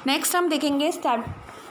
Next हम देखेंगे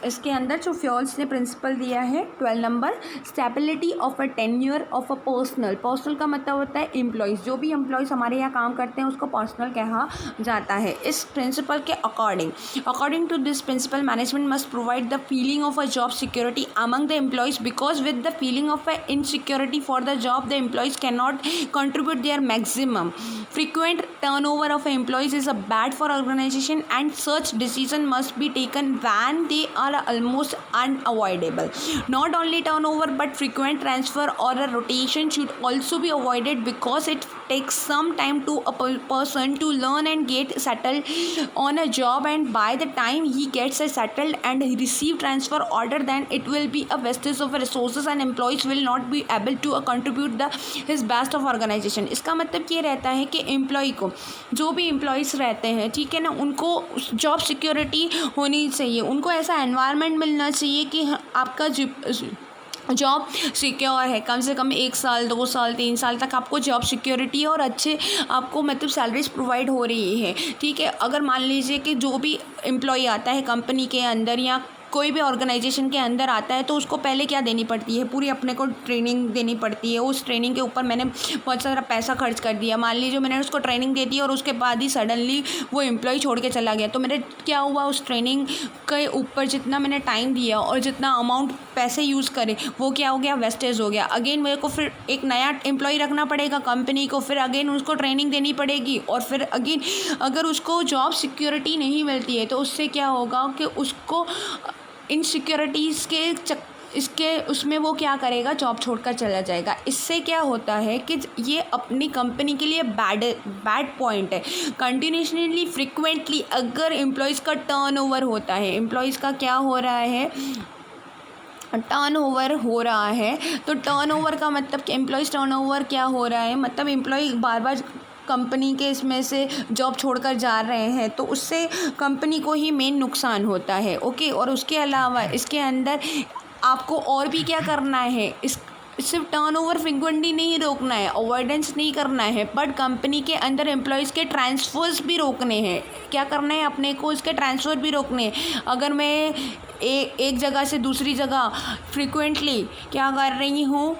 इसके अंदर जो फ्योल्स ने प्रिंसिपल दिया है 12 number, stability of a tenure of a personal का मतलब होता है एम्प्लॉयज़, जो भी एम्प्लॉयज़ हमारे यहाँ काम करते हैं उसको पर्सनल कहा जाता है। इस प्रिंसिपल के according to this principle management must provide the feeling of a job security among the employees, because with the feeling of a insecurity for the job the employees can not contribute their maximum. Frequent turnover of employees is a bad for organization, and such decision must be taken when they are almost unavoidable. Not only turnover but frequent transfer or a rotation should also be avoided, because it takes some time to a person to learn and get settled on a job, and by the time he gets settled and receive transfer order, then it will be a wastage of resources and employees will not be able to contribute the his best of organization. इसका मतलब ये रहता है कि employ को, जो भी employees रहते हैं, ठीक है ना, उनको जॉब सिक्योरिटी होनी चाहिए, उनको ऐसा एनवायरनमेंट मिलना चाहिए कि आपका जॉब सिक्योर है, कम से कम 1 साल 2 साल 3 साल तक आपको जॉब सिक्योरिटी है और अच्छे आपको मतलब सैलरीज प्रोवाइड हो रही है, ठीक है। अगर मान लीजिए कि जो भी एम्प्लॉय आता है कंपनी के अंदर या कोई भी ऑर्गेनाइजेशन के अंदर आता है, तो उसको पहले क्या देनी पड़ती है, पूरी अपने को ट्रेनिंग देनी पड़ती है। उस ट्रेनिंग के ऊपर मैंने बहुत सारा पैसा खर्च कर दिया, मान लीजिए मैंने उसको ट्रेनिंग दे दी और उसके बाद ही सडनली वो एम्प्लॉय छोड़ के चला गया, तो मेरे क्या हुआ, उस ट्रेनिंग के ऊपर जितना मैंने टाइम दिया और जितना अमाउंट पैसे यूज़ करे वो क्या हो गया, वेस्टेज हो गया। अगेन मेरे को फिर एक नया एम्प्लॉय रखना पड़ेगा कंपनी को, फिर अगेन उसको ट्रेनिंग देनी पड़ेगी, और फिर अगेन अगर उसको जॉब सिक्योरिटी नहीं मिलती है तो उससे क्या होगा कि उसको इनसिक्योरिटीज़ के उसमें वो क्या करेगा, जॉब छोड़कर चला जाएगा। इससे क्या होता है कि ये अपनी कंपनी के लिए बैड पॉइंट है। कंटिन्यूसली फ्रिक्वेंटली अगर एम्प्लॉयज़ का टर्नओवर होता है, एम्प्लॉयज़ का क्या हो रहा है, टर्नओवर हो रहा है, तो टर्नओवर का मतलब कि एम्प्लॉयज़ टर्नओवर क्या हो रहा है, मतलब एम्प्लॉय बार बार कंपनी के इसमें से जॉब छोड़कर जा रहे हैं, तो उससे कंपनी को ही मेन नुकसान होता है, ओके। और उसके अलावा इसके अंदर आपको और भी क्या करना है, सिर्फ टर्नओवर फ्रिक्वेंटली नहीं रोकना है, अवॉइडेंस नहीं करना है, बट कंपनी के अंदर एम्प्लॉयज़ के ट्रांसफ़र्स भी रोकने हैं। क्या करना है, अपने को इसके ट्रांसफ़र भी रोकने हैं। अगर मैं एक जगह से दूसरी जगह फ्रिक्वेंटली क्या कर रही हूँ,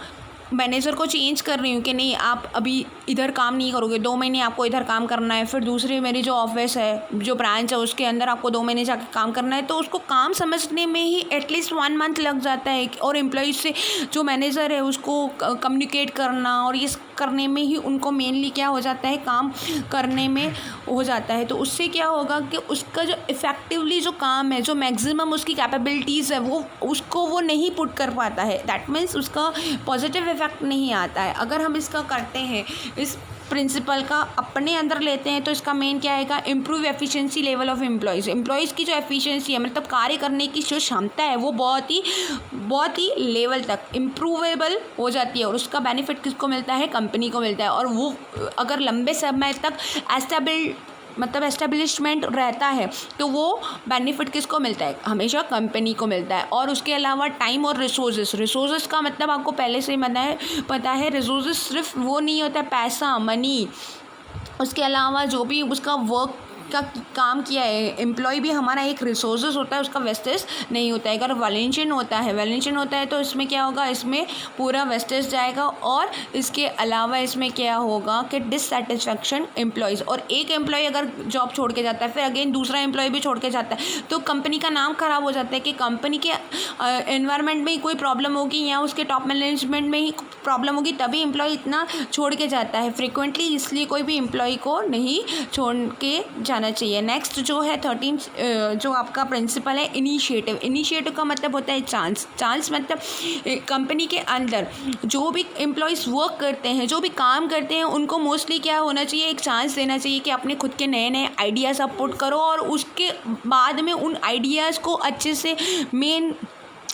मैनेजर को चेंज कर रही हूँ कि नहीं आप अभी इधर काम नहीं करोगे, 2 महीने आपको इधर काम करना है, फिर दूसरी मेरी जो ऑफिस है, जो ब्रांच है, उसके अंदर आपको 2 महीने जाकर काम करना है, तो उसको काम समझने में ही एटलीस्ट 1 मंथ लग जाता है, और एम्प्लॉयज़ से जो मैनेजर है उसको कम्युनिकेट करना और ये करने में ही उनको मेनली क्या हो जाता है, काम करने में हो जाता है। तो उससे क्या होगा कि उसका जो इफ़ेक्टिवली जो काम है, जो मैक्सिमम उसकी कैपेबिलिटीज़ है, वो उसको वो नहीं पुट कर पाता है, दैट मीन्स उसका पॉजिटिव इफ़ेक्ट नहीं आता है। अगर हम इसका करते हैं, इस प्रिंसिपल का अपने अंदर लेते हैं, तो इसका मेन क्या आएगा, improve efficiency level of employees की जो एफिशिएंसी है, मतलब कार्य करने की जो क्षमता है, वो बहुत ही लेवल तक इम्प्रूवेबल हो जाती है, और उसका बेनिफिट किसको मिलता है, कंपनी को मिलता है। और वो अगर लंबे समय तक एस्टेब्लिशमेंट रहता है, तो वो बेनिफिट किसको मिलता है, हमेशा कंपनी को मिलता है। और उसके अलावा टाइम और रिसोर्सेज का मतलब आपको पहले से ही पता है, रिसोर्सेज सिर्फ वो नहीं होता है पैसा, मनी, उसके अलावा जो भी उसका वर्क का काम किया है एम्प्लॉय भी हमारा एक रिसोर्सेज होता है, उसका वेस्टेज नहीं होता है। अगर वॉलंटियर होता है तो इसमें क्या होगा, इसमें पूरा वेस्टेज जाएगा। और इसके अलावा इसमें क्या होगा कि डिससेटिस्फैक्शन एम्प्लॉयज़, और एक एम्प्लॉय अगर जॉब छोड़ के जाता है, फिर अगेन दूसरा एम्प्लॉय भी छोड़ के जाता है, तो कंपनी का नाम ख़राब हो जाता है कि कंपनी के एनवायरनमेंट में ही कोई प्रॉब्लम होगी या उसके टॉप मैनेजमेंट में ही प्रॉब्लम होगी, तभी एम्प्लॉय इतना छोड़ के जाता है फ्रिक्वेंटली। इसलिए कोई भी एम्प्लॉय को नहीं छोड़ के जाना चाहिए। नेक्स्ट जो है 13 जो आपका प्रिंसिपल है, इनिशिएटिव का मतलब होता है चांस मतलब कंपनी के अंदर जो भी एम्प्लॉयज़ वर्क करते हैं, जो भी काम करते हैं, उनको मोस्टली क्या होना चाहिए, एक चांस देना चाहिए कि अपने खुद के नए आइडियाज़ आप पुट करो, और उसके बाद में उन आइडियाज़ को अच्छे से मेन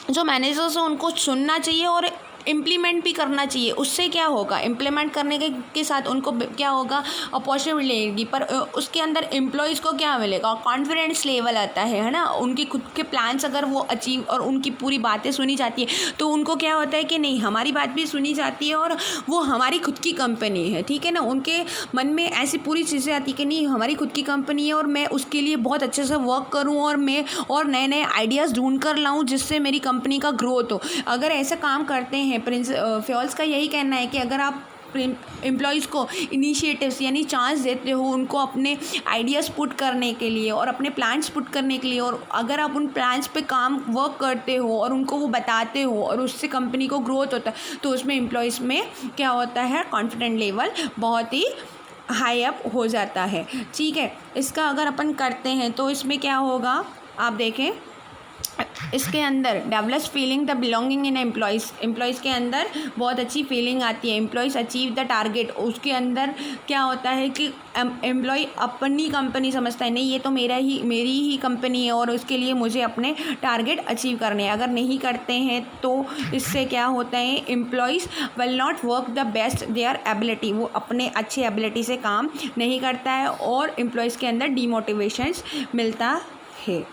जो मैनेजर्स हैं उनको सुनना चाहिए और इम्प्लीमेंट भी करना चाहिए। उससे क्या होगा, इम्प्लीमेंट करने के साथ उनको क्या होगा, अपॉर्चुनिटी मिलेगी। पर उसके अंदर एम्प्लॉयज़ को क्या मिलेगा, कॉन्फिडेंस लेवल आता है ना। उनकी खुद के प्लान्स अगर वो अचीव और उनकी पूरी बातें सुनी जाती है तो उनको क्या होता है कि नहीं, हमारी बात भी सुनी जाती है और वो हमारी खुद की कंपनी है, ठीक है ना। उनके मन में ऐसी पूरी चीज़ें आती कि नहीं, हमारी खुद की कंपनी है और मैं उसके लिए बहुत अच्छे से वर्क करूँ और मैं और नए नए आइडियाज़ ढूंढ कर लाऊँ जिससे मेरी कंपनी का ग्रोथ हो। अगर ऐसा काम करते हैं, फ्योल्स का यही कहना है कि अगर आप एम्प्लॉयज़ को इनिशिएटिव्स यानी चांस देते हो उनको अपने आइडियाज़ पुट करने के लिए और अपने प्लान्स पुट करने के लिए, और अगर आप उन प्लान्स पे काम वर्क करते हो और उनको वो बताते हो और उससे कंपनी को ग्रोथ होता है, तो उसमें एम्प्लॉयज़ में क्या होता है, कॉन्फिडेंट लेवल बहुत ही हाई अप हो जाता है, ठीक है। इसका अगर अपन करते हैं तो इसमें क्या होगा, आप देखें इसके अंदर develops feeling the belonging in employees के अंदर बहुत अच्छी फीलिंग आती है। एम्प्लॉयज़ अचीव द टारगेट, उसके अंदर क्या होता है कि एम्प्लॉय अपनी कंपनी समझता है, नहीं ये तो मेरी ही कंपनी है और उसके लिए मुझे अपने टारगेट अचीव करने हैं। अगर नहीं करते हैं तो इससे क्या होता है, employees will not work the best their ability, वो अपने अच्छे एबिलिटी से काम नहीं करता है और एम्प्लॉयज़ के अंदर डीमोटिवेशंस मिलता है।